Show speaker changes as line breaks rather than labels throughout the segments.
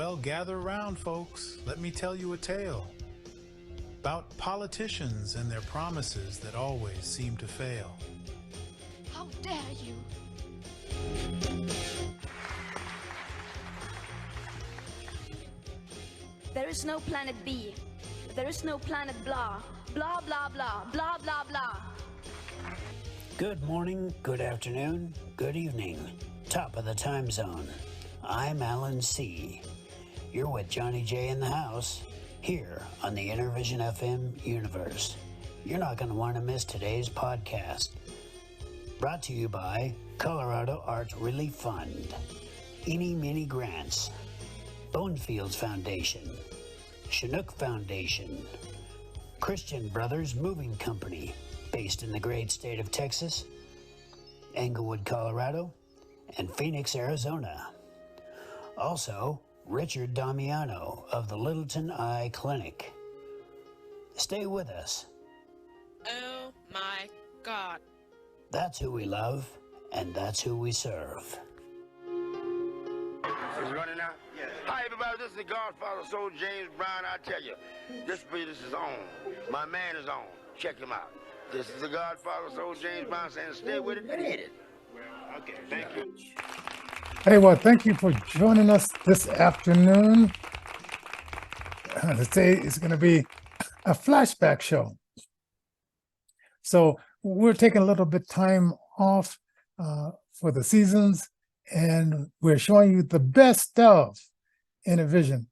Well, gather round, folks. Let me tell you a tale about politicians and their promises that always seem to fail.
How dare you! There is no planet B. There is no planet blah. Blah, blah, blah. Blah, blah, blah.
Good morning, good afternoon, good evening. Top of the time zone. I'm Alan C. You're with Johnnie J in the house, here on the Innervision FM universe. You're not going to want to miss today's podcast. Brought to you by Colorado Arts Relief Fund, Eeny Meeny Grants, Bonefields Foundation, Chinook Foundation, Christian Brothers Moving Company, based in the great state of Texas, Englewood, Colorado, and Phoenix, Arizona. Also, Richard Damiano of the Littleton Eye Clinic. Stay with us.
Oh my God.
That's who we love, and that's who we serve.
Is it running now? Yes. Hi, everybody. This is the Godfather, Soul James Brown. I tell you, this business is on. My man is on. Check him out. This is the Godfather, Soul James Brown, saying stay with it and hit it. Okay, thank you.
Hey, well, thank you for joining us this afternoon. Today is going to be a flashback show. So we're taking a little bit time off for the seasons, and we're showing you the best of Innervision.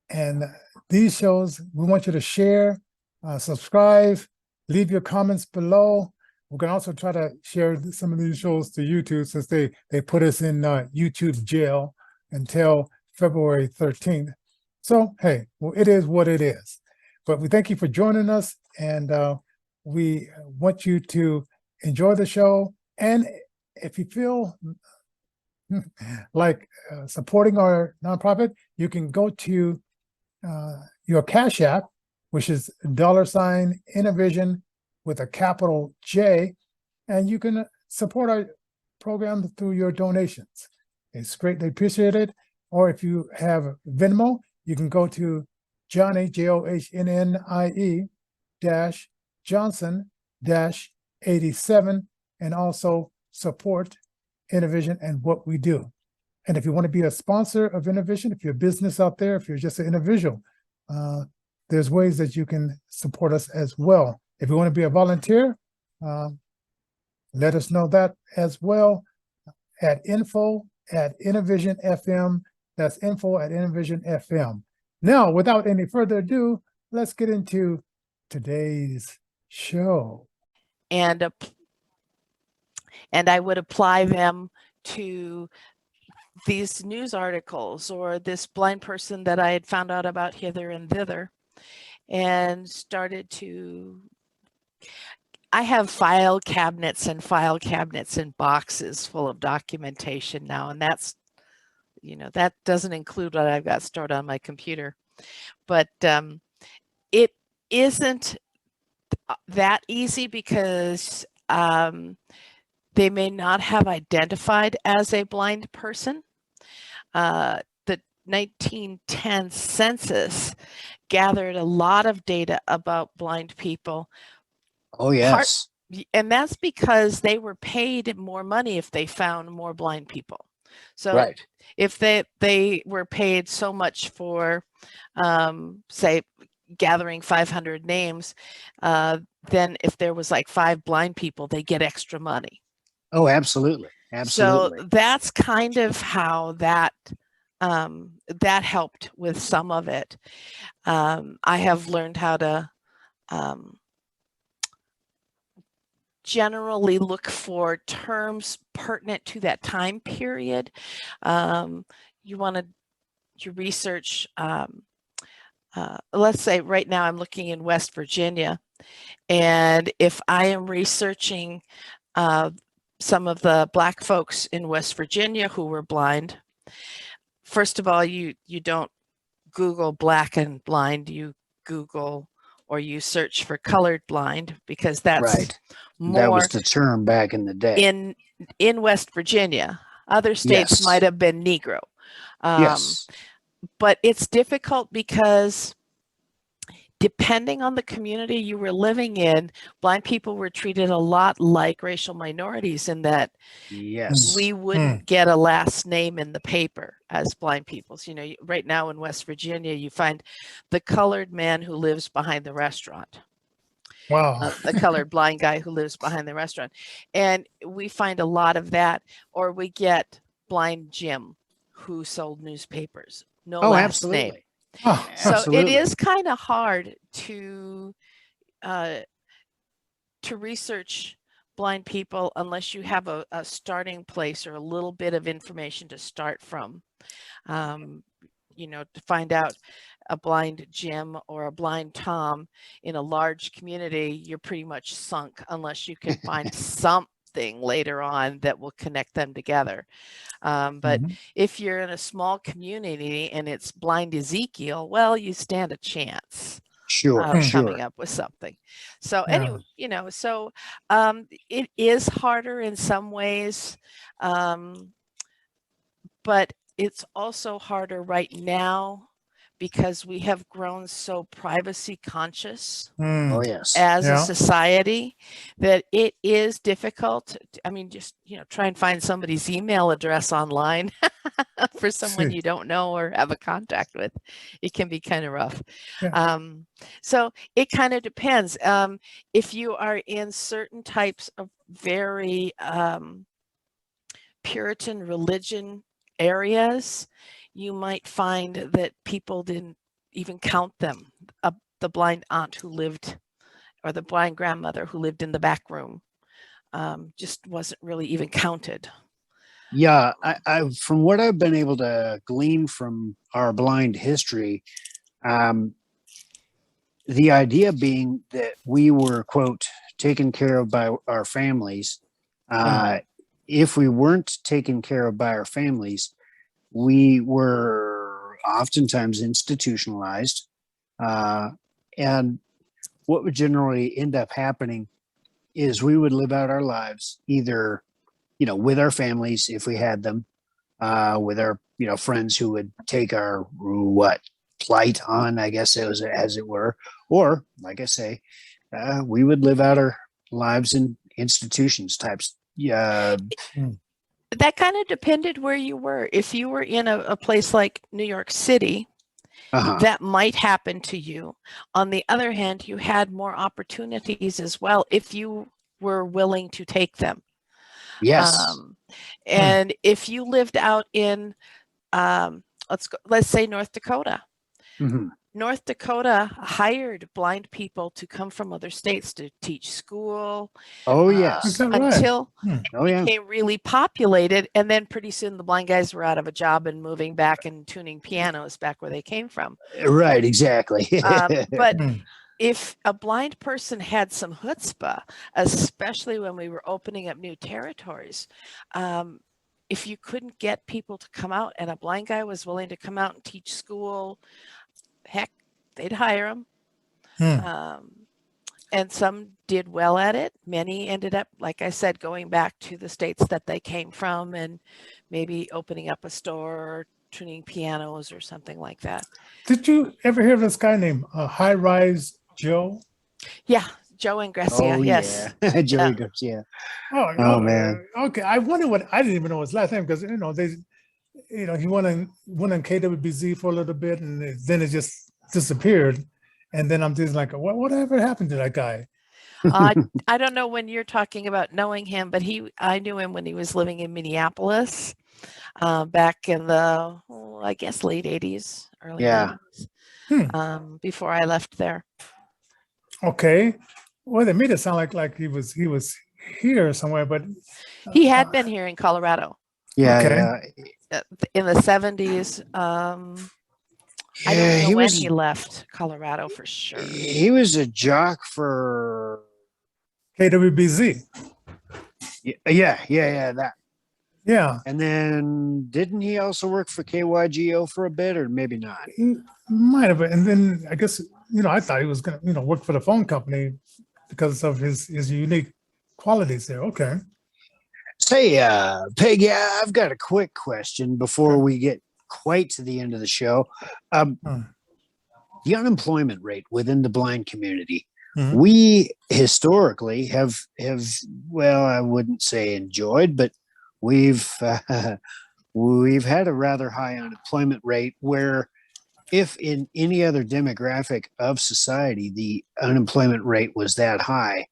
And these shows, we want you to share, subscribe, leave your comments below. We're going to also try to share some of these shows to YouTube, since they put us in YouTube jail until February 13th. So, hey, well, it is what it is. But we thank you for joining us, and we want you to enjoy the show. And if you feel like supporting our nonprofit, you can go to your Cash App, which is $Innervision with a capital J, and you can support our program through your donations. It's greatly appreciated. Or if you have Venmo, you can go to Johnnie, Johnnnie Johnson 87, and also support Innervision and what we do. And if you want to be a sponsor of Innervision, if you're a business out there, if you're just an individual, there's ways that you can support us as well. If you want to be a volunteer, let us know that as well at info@Innervision FM. That's info@Innervision FM. Now, without any further ado, let's get into today's show.
And I would apply them to these news articles or this blind person that I had found out about hither and thither, and started to, I have file cabinets and boxes full of documentation now, and that's, that doesn't include what I've got stored on my computer. But it isn't that easy, because they may not have identified as a blind person. The 1910 census gathered a lot of data about blind people.
Oh, yes.
And that's because they were paid more money if they found more blind people. So
right.
If they were paid so much for, say, gathering 500 names, then if there was like 5 blind people, they get extra money.
Oh, absolutely. Absolutely.
So that's kind of how that helped with some of it. I have learned how to generally look for terms pertinent to that time period. You want to research, let's say right now I'm looking in West Virginia, and if I am researching some of the Black folks in West Virginia who were blind, first of all, you don't Google Black and blind, you Google or you search for colored blind, because that's
right.
More
that was the term back in the day.
In West Virginia. Other states
Yes.
might have been Negro.
Yes.
but it's difficult because depending on the community you were living in, blind people were treated a lot like racial minorities in that
Yes.
we wouldn't get a last name in the paper as blind people. So, right now in West Virginia, you find the colored man who lives behind the restaurant.
Wow.
The colored blind guy who lives behind the restaurant. And we find a lot of that, or we get blind Jim who sold newspapers. No last name.
Oh,
So
Absolutely.
it is kind of hard to research blind people unless you have a starting place or a little bit of information to start from. To find out a blind Jim or a blind Tom in a large community, you're pretty much sunk unless you can find something later on that will connect them together. But if you're in a small community and it's blind Ezekiel, well, you stand a chance
Sure.
coming up with something. So anyway, it is harder in some ways, but it's also harder right now because we have grown so privacy conscious
Oh, yes.
as
Yeah.
a society that it is difficult. I mean, just, try and find somebody's email address online for someone you don't know or have a contact with. It can be kind of rough.
Yeah.
So it kind of depends. If you are in certain types of very Puritan religion areas, you might find that people didn't even count them. The blind aunt who lived, or the blind grandmother who lived in the back room, just wasn't really even counted.
Yeah, I from what I've been able to glean from our blind history, the idea being that we were, quote, taken care of by our families. If we weren't taken care of by our families, we were oftentimes institutionalized. And what would generally end up happening is we would live out our lives either, with our families, if we had them, with our, friends who would take our, plight on, I guess it was, as it were, or like I say, we would live out our lives in institutions types.
That kind of depended where you were. If you were in a place like New York City, that might happen to you. On the other hand, you had more opportunities as well if you were willing to take them.
Yes.
And if you lived out in, let's say North Dakota. North Dakota hired blind people to come from other states to teach school.
Oh, yes.
Until it became really populated. And then pretty soon the blind guys were out of a job and moving back and tuning pianos back where they came from.
Right, exactly.
But if a blind person had some chutzpah, especially when we were opening up new territories, if you couldn't get people to come out and a blind guy was willing to come out and teach school, heck, they'd hire him. And some did well at it. Many ended up, like I said, going back to the states that they came from and maybe opening up a store or tuning pianos or something like that.
Did you ever hear of this guy named High Rise Joe?
Yeah, Joe Ingressia. Yes.
Yeah. Joe Ingressia.
Oh
man.
Okay, I wonder what, I didn't even know his last name because he went on KWBZ for a little bit and then it just disappeared. And then I'm just like, whatever happened to that guy?
I don't know when you're talking about knowing him, but I knew him when he was living in Minneapolis back in the, I guess, late 80s, early 90s, before I left there.
Okay. Well, they made it sound like he was here somewhere, but
he had been here in Colorado.
Yeah.
In the 70s. I don't know when he left Colorado for sure.
He was a jock for
KWBZ.
Yeah, that.
Yeah.
And then didn't he also work for KYGO for a bit, or maybe not?
He might have. And then I guess, I thought he was going to, work for the phone company because of his unique qualities there. Okay.
Say, Peggy, I've got a quick question before we get quite to the end of the show. The unemployment rate within the blind community.
Mhm.
We historically have well, I wouldn't say enjoyed, but we've we've had a rather high unemployment rate where if in any other demographic of society the unemployment rate was that high,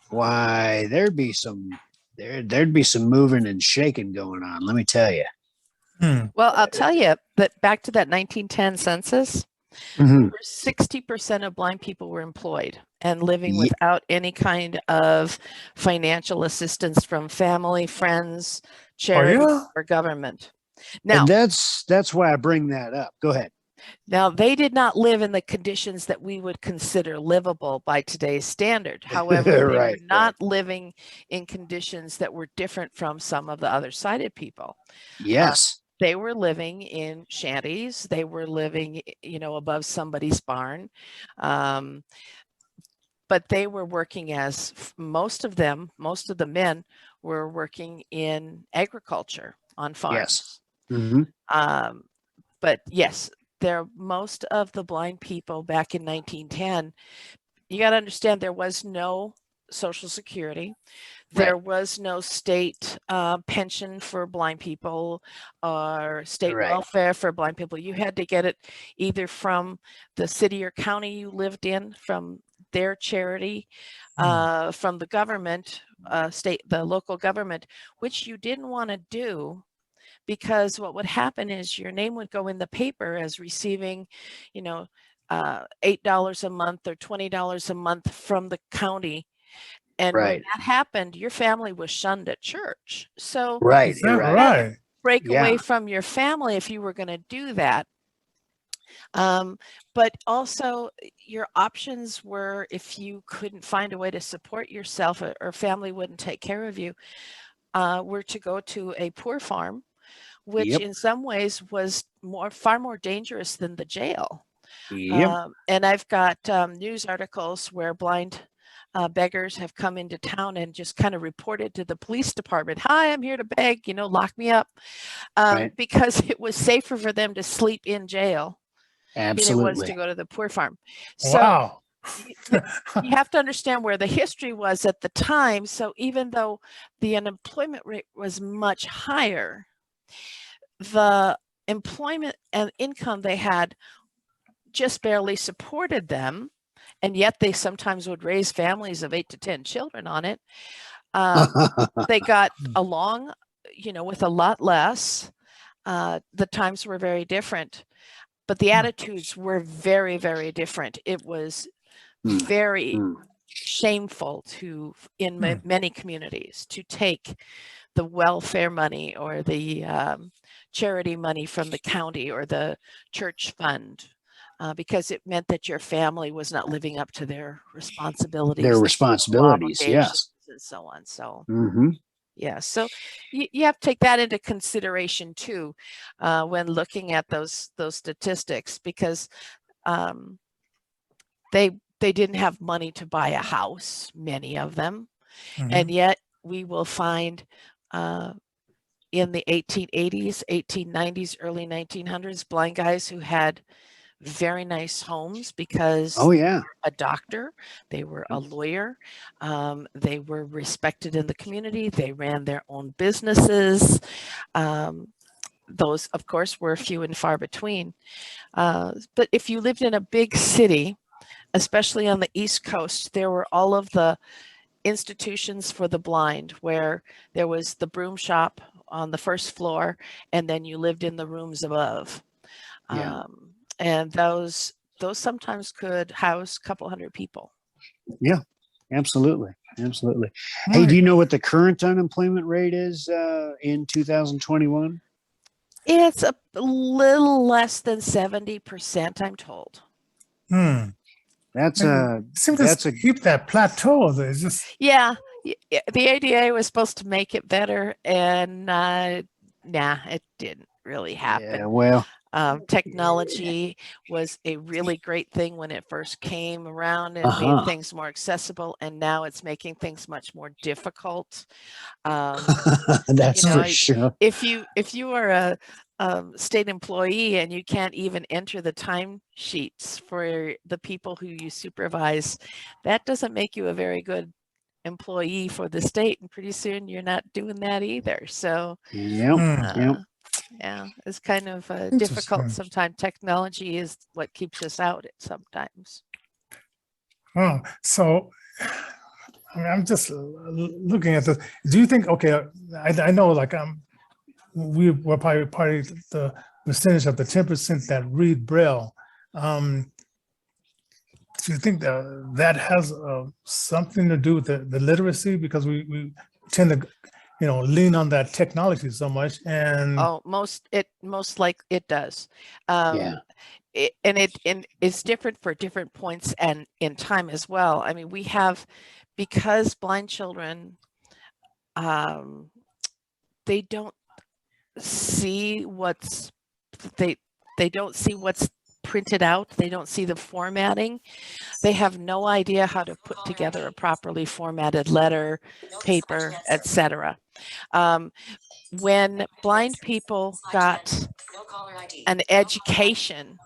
why there'd be some moving and shaking going on, let me tell you.
Well, I'll tell you that back to that 1910 census,
Mhm.
60% of blind people were employed and living
Ye-
without any kind of financial assistance from family, friends, charity,
yeah?
or government. Now,
and that's why I bring that up. Go ahead.
Now, they did not live in the conditions that we would consider livable by today's standard. However, they were
Right,
not living in conditions that were different from some of the other sighted people.
Yes.
They were living in shanties. They were living, above somebody's barn. But they were working as most of the men were working in agriculture on farms.
Yes. Mm-hmm.
But yes, most of the blind people back in 1910, you got to understand there was no Social Security. There was no state pension for blind people or state welfare for blind people. You had to get it either from the city or county you lived in, from their charity, from the government, the local government, which you didn't want to do, because what would happen is your name would go in the paper as receiving, $8 a month or $20 a month from the county. And when that happened, your family was shunned at church. So
Is that right?
break away from your family if you were going to do that. But also your options were, if you couldn't find a way to support yourself or family wouldn't take care of you, were to go to a poor farm, which in some ways was far more dangerous than the jail. And I've got news articles where blind beggars have come into town and just kind of reported to the police department, "Hi, I'm here to beg, lock me up," because it was safer for them to sleep in jail than it was to go to the poor farm. So
Wow.
you have to understand where the history was at the time. So even though the unemployment rate was much higher, the employment and income they had just barely supported them, and yet they sometimes would raise families of 8 to 10 children on it. They got along, with a lot less. The times were very different, but the attitudes were very, very different. It was very shameful in many communities to take the welfare money or the charity money from the county or the church fund, because it meant that your family was not living up to their responsibilities.
Yes.
And so on. So, yeah. So you have to take that into consideration too, when looking at those statistics, because they didn't have money to buy a house, many of them. And yet we will find in the 1880s, 1890s, early 1900s, blind guys who had very nice homes because they were a doctor, they were a lawyer, they were respected in the community, they ran their own businesses. Those, of course, were few and far between. But if you lived in a big city, especially on the East Coast, there were all of the institutions for the blind, where there was the broom shop on the first floor, and then you lived in the rooms above. And those sometimes could house a couple hundred people.
Yeah, absolutely. Hey, do you know what the current unemployment rate is in 2021?
It's a little less than 70%, I'm told.
That's
keep that plateau. It's just
the ADA was supposed to make it better, and it didn't really happen.
Yeah, well,
Technology was a really great thing when it first came around and made things more accessible, and now it's making things much more difficult.
That's for sure.
If you are a state employee and you can't even enter the time sheets for the people who you supervise, that doesn't make you a very good employee for the state, and pretty soon you're not doing that either. So
Yep.
yeah, it's kind of difficult sometimes. Technology is what keeps us out sometimes.
Oh, so I mean, I'm just looking at this. Do you think, okay, I know like we were probably part of the percentage of the 10% that read Braille. Do you think that has something to do with the literacy? Because we tend to, lean on that technology so much. And
most like it does.
Yeah.
It's different for different points and in time as well. I mean, we have, because blind children, they don't see what's they don't see what's printed out. They don't see the formatting. They have no idea how to put together a properly formatted letter, paper, etc. When blind people got an education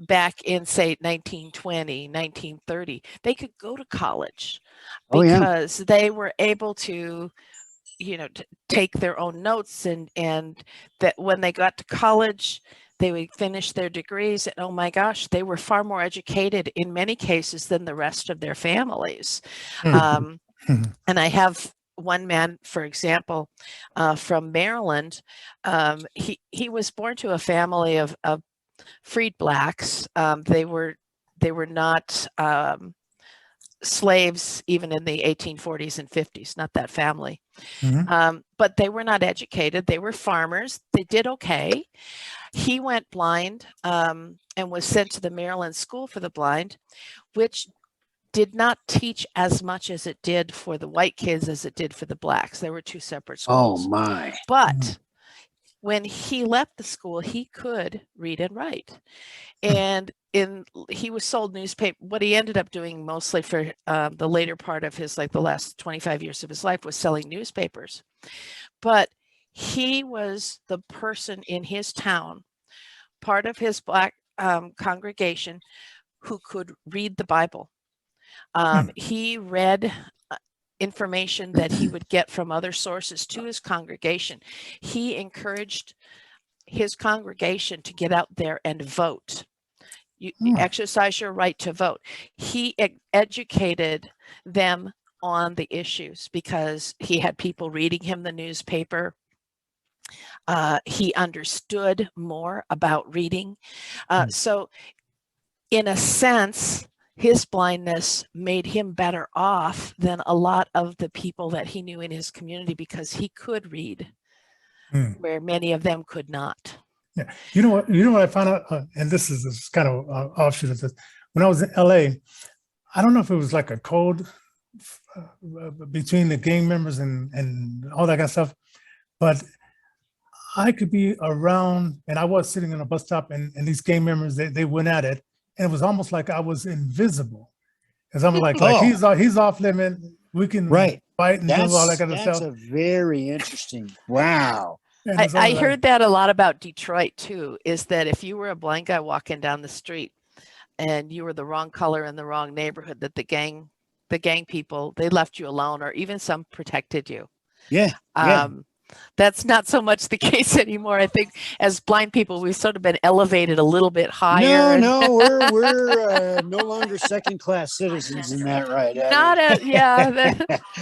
back in, say, 1920, 1930, they could go to college because they were able to, to take their own notes, and that when they got to college, they would finish their degrees, and oh my gosh, they were far more educated in many cases than the rest of their families. And I have one man, for example, from Maryland. He was born to a family of freed blacks. They were not slaves even in the 1840s and 50s, not that family. But they were not educated. They were farmers. They did okay. He went blind and was sent to the Maryland School for the Blind, which did not teach as much as it did for the white kids as it did for the blacks. There were two separate schools.
Oh my.
But when he left the school, he could read and write. And he was sold newspaper. What he ended up doing mostly for the later part of his, like the last 25 years of his life, was selling newspapers. But he was the person in his town, part of his black congregation, who could read the Bible. He read information that he would get from other sources to his congregation. He encouraged his congregation to get out there and vote. You exercise your right to vote. He educated them on the issues because he had people reading him the newspaper. He understood more about reading. So in a sense, his blindness made him better off than a lot of the people that he knew in his community, because he could read where many of them could not.
Yeah, you know what I found out, and this is kind of offshoot of this. When I was in LA, I don't know if it was like a code between the gang members and all that kind of stuff, but I could be around, and I was sitting on a bus stop, and these gang members, they went at it, and it was almost like I was invisible. Because I'm like he's off limit. We can fight and do all that kind of stuff.
That's a very interesting. Wow.
I heard that a lot about Detroit too, is that if you were a blind guy walking down the street and you were the wrong color in the wrong neighborhood, that the gang people, they left you alone, or even some protected you.
Yeah.
That's not so much the case anymore. I think as blind people, we've sort of been elevated a little bit higher.
No, we're no longer second-class citizens in that, right?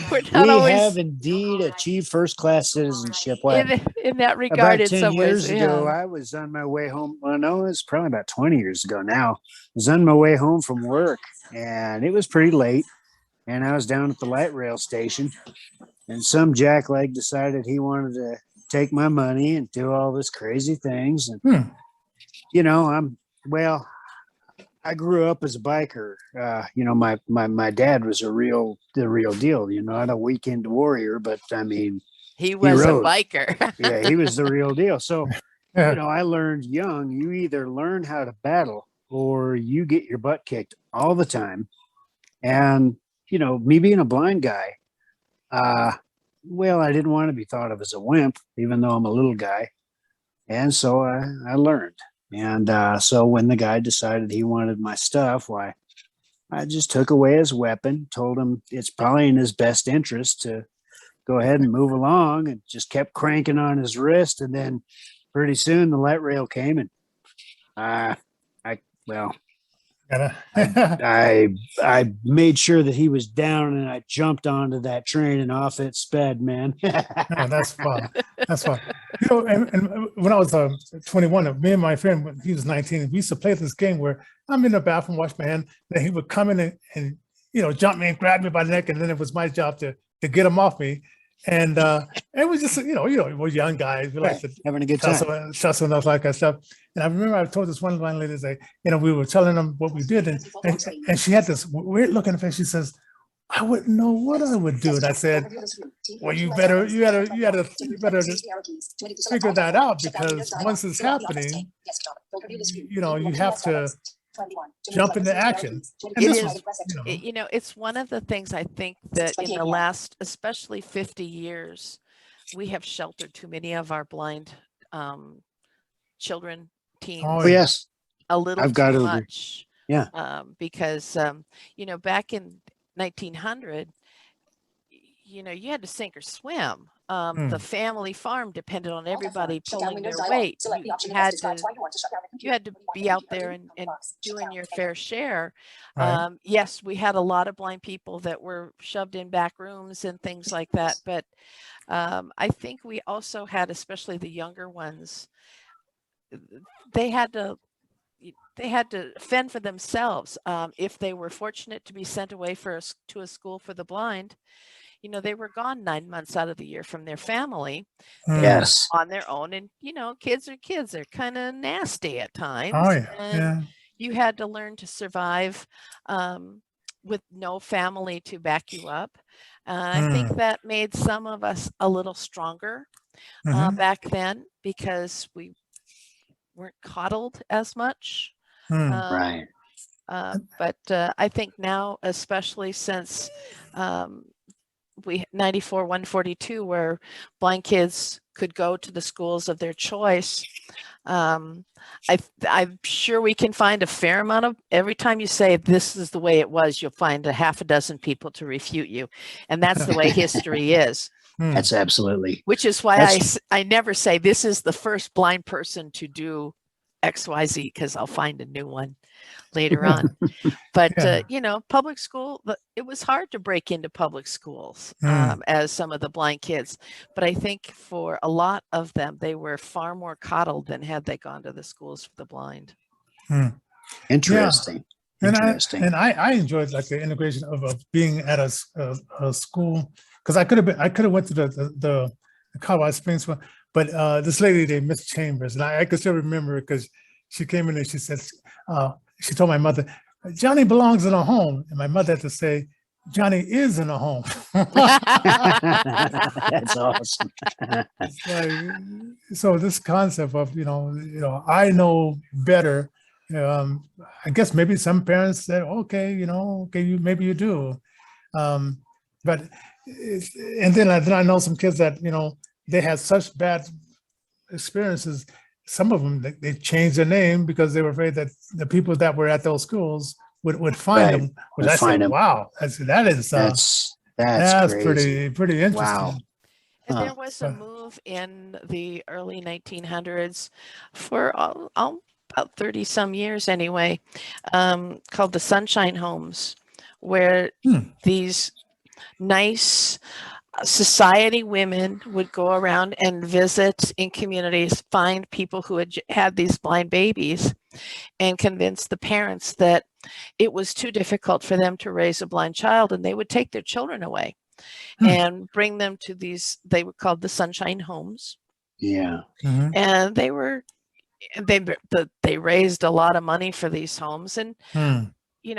We're not always.
We have indeed achieved first-class citizenship.
In that regard,
about 10 years ago,
yeah.
I was on my way home. Well, no, it was probably about 20 years ago now. I was on my way home from work, and it was pretty late, and I was down at the light rail station. And some jackleg decided he wanted to take my money and do all this crazy things. And, I grew up as a biker. My dad was the real deal, not a weekend warrior, but I mean,
he was a biker.
Yeah, he was the real deal. So I learned young, you either learn how to battle or you get your butt kicked all the time. And, me being a blind guy, well, I didn't want to be thought of as a wimp, even though I'm a little guy. And so I learned. And so when the guy decided he wanted my stuff, why, I just took away his weapon, told him it's probably in his best interest to go ahead and move along, and just kept cranking on his wrist. And then pretty soon the light rail came, and I made sure that he was down, and I jumped onto that train and off it sped, man.
Oh, that's fun. That's fun. And when I was 21, me and my friend, when he was 19, we used to play this game where I'm in the bathroom, wash my hand, then he would come in and jump me and grab me by the neck, and then it was my job to get him off me. And it was just, we're young guys, we like to
having a good time,
tussle and like that stuff. And I remember I told this one line lady, like, we were telling them what we did, and she had this weird look in her face. She says, "I wouldn't know what I would do." And I said, "Well, you better figure that out, because once it's happening, you have to jump into action." And
It
this
is,
was,
it's one of the things I think that in the last, especially 50 years, we have sheltered too many of our blind children, teens.
Oh,
Oh, yes.
A little
I've got
too
to agree.
much.
Yeah.
Because, back in 1900, you had to sink or swim. The family farm depended on everybody pulling their weight. You had to be out there and doing your fair share.
Right.
Yes, we had a lot of blind people that were shoved in back rooms and things like that. But I think we also had, especially the younger ones, they had to fend for themselves. If they were fortunate to be sent away to a school for the blind, they were gone 9 months out of the year from their family. They
Yes.
were on their own, and kids are kids. They're kind of nasty at times.
Oh, yeah.
And you had to learn to survive with no family to back you up. I think that made some of us a little stronger back then, because we weren't coddled as much.
Right.
But I think now, especially since 94-142, where blind kids could go to the schools of their choice, I'm sure we can find a fair amount of, every time you say this is the way it was, you'll find a half a dozen people to refute you. And that's the way history is.
That's absolutely.
Which is why I never say this is the first blind person to do XYZ, because I'll find a new one later on. But public school, it was hard to break into public schools as some of the blind kids. But I think for a lot of them, they were far more coddled than had they gone to the schools for the blind.
Interesting.
Yeah.
Interesting.
I enjoyed like the integration of being at a school, because I could have went to the Colorado Springs one, but this lady named Miss Chambers, and I can still remember it, because she came in and she said, she told my mother, "Johnny belongs in a home," and my mother had to say, "Johnny is in a home."
That's awesome.
So this concept of I know better. I guess maybe some parents said, "Okay, maybe you do," but and then I know some kids that they had such bad experiences. Some of them, they changed their name because they were afraid that the people that were at those schools would find them. Which I said, wow, that's
crazy.
pretty interesting.
Wow.
And there was a move in the early 1900s for about 30 some years anyway, called the Sunshine Homes, where these nice society women would go around and visit in communities, find people who had these blind babies, and convince the parents that it was too difficult for them to raise a blind child, and they would take their children away and bring them to these, they were called the Sunshine Homes.
Yeah.
And they raised a lot of money for these homes, and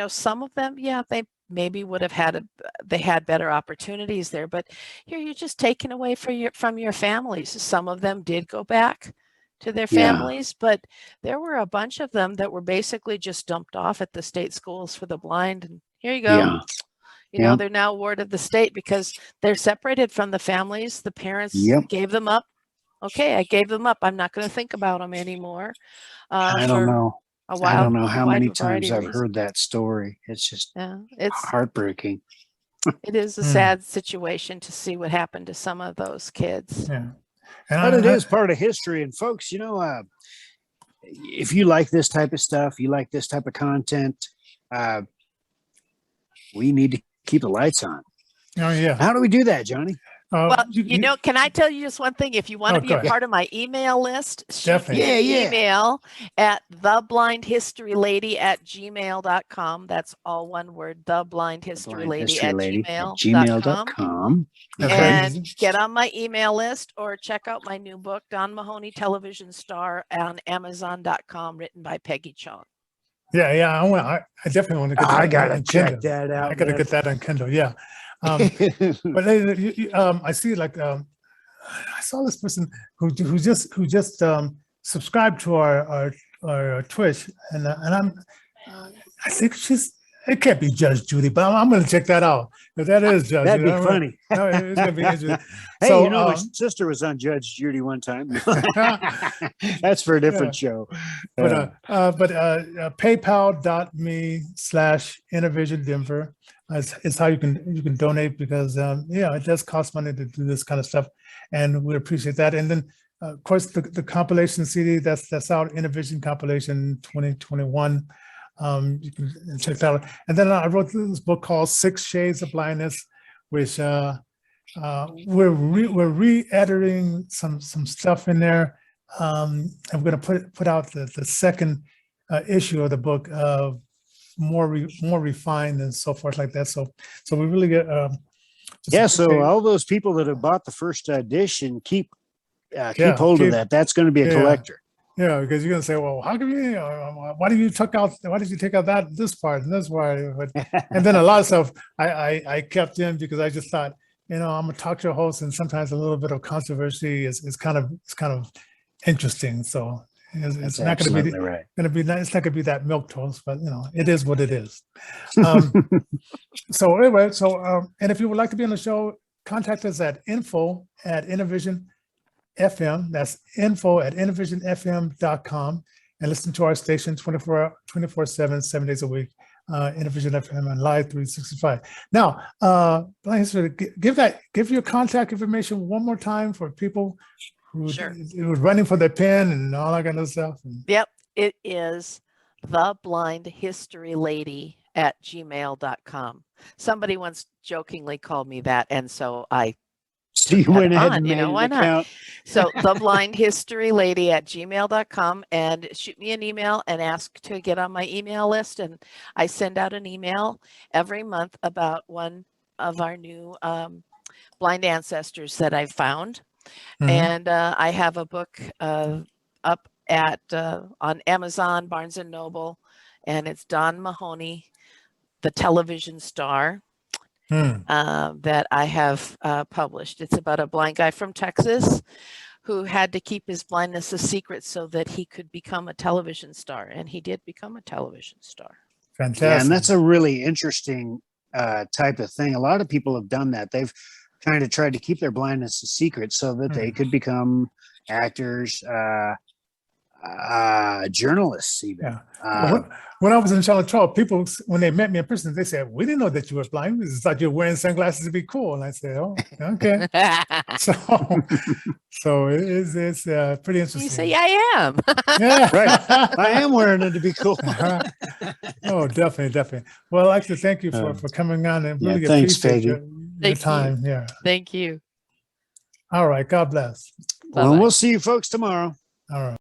some of them, they maybe would have had they had better opportunities there, but here you're just taken away from your families. Some of them did go back to their
Yeah.
families, but there were a bunch of them that were basically just dumped off at the state schools for the blind. And here you go.
Yeah.
You know,
Yeah.
they're now ward of the state because they're separated from the families. The parents
Yep.
gave them up. Okay, I gave them up. I'm not going to think about them anymore.
I don't know.
A
I
while,
don't know how
wide
many
variety
times
of
I've
reasons.
heard that story. It's just
Yeah, it's
heartbreaking.
it is a sad situation to see what happened to some of those kids.
Yeah.
But it is part of history. And folks, you know, if you like this type of stuff, you like this type of content, we need to keep the lights on.
Oh yeah.
How do we do that, Johnny?
Well, you know, can I tell you just one thing? If you want to be
go
a
ahead.
part of my email list, shoot
Definitely.
me an
Yeah.
email at theblindhistorylady@gmail.com. That's all one word, theblindhistorylady@gmail.com.
gmail.com.
And get on my email list or check out my new book, Don Mahoney Television Star, on Amazon.com, written by Peggy Chong.
Yeah, yeah. I definitely want to get that.
I gotta
on
check
Kindle.
that out.
I gotta get that on Kindle. Yeah. But I see like I saw this person who just subscribed to our Twitch, and I think it can't be Judge Judy, but I'm going to check that out. If that is Judge,
That'd be
Judy,
funny.
It's going to be interesting.
Hey,
So,
you know, my sister was on Judge Judy one time. That's for a different show.
But PayPal.me/Innervision Denver is how you can donate, because it does cost money to do this kind of stuff, and we appreciate that. And then of course the compilation CD that's out, Innervision compilation 2021. You can check that out. And then I wrote this book called 6 Shades of Blindness, which we're re-editing some stuff in there. And we're going to put out the second issue of the book, more refined and so forth like that. So we really get
So all those people that have bought the first edition, keep hold of that. That's going to be a collector.
Yeah, because you're gonna say, well, how come you? Why did you take out this part and this part? And then a lot of stuff I kept in because I just thought, I'm a talk show host, and sometimes a little bit of controversy is kind of interesting. So it's not going to be
right.
It's not going to be that milk toast, but it is what it is. So anyway, and if you would like to be on the show, contact us at info@Innervision FM. That's info@innervisionfm.com, and listen to our station 24/7, 7 days a week. Innervision FM and Live 365. Now, Blind History, give your contact information one more time for people who were running for their pen and all that kind of stuff.
Yep, it is theblindhistorylady@gmail.com. Somebody once jokingly called me that, and so
so you went ahead and made
why
an account.
So theblindhistorylady@gmail.com, and shoot me an email and ask to get on my email list. And I send out an email every month about one of our new blind ancestors that I've found. And I have a book up at on Amazon, Barnes and Noble, and it's Don Mahoney, the Television Star. That I have published. It's about a blind guy from Texas who had to keep his blindness a secret so that he could become a television star, and he did become a television star.
Fantastic.
Yeah, and that's a really interesting type of thing. A lot of people have done that. They've kind of tried to keep their blindness a secret so that they could become actors, journalists even.
When I was in Channel 12, people, when they met me in person, they said, we didn't know that you were blind. We just thought you were wearing sunglasses to be cool. And I said, oh, okay. so it's pretty interesting.
You say, yeah, I am.
Yeah,
right. I am wearing it to be cool.
Oh, definitely. Well, I'd like to thank you for coming on, and really
thanks,
appreciate
Peggy.
your time. Yeah.
Thank you.
All right. God bless.
Well, we'll see you folks tomorrow.
All right.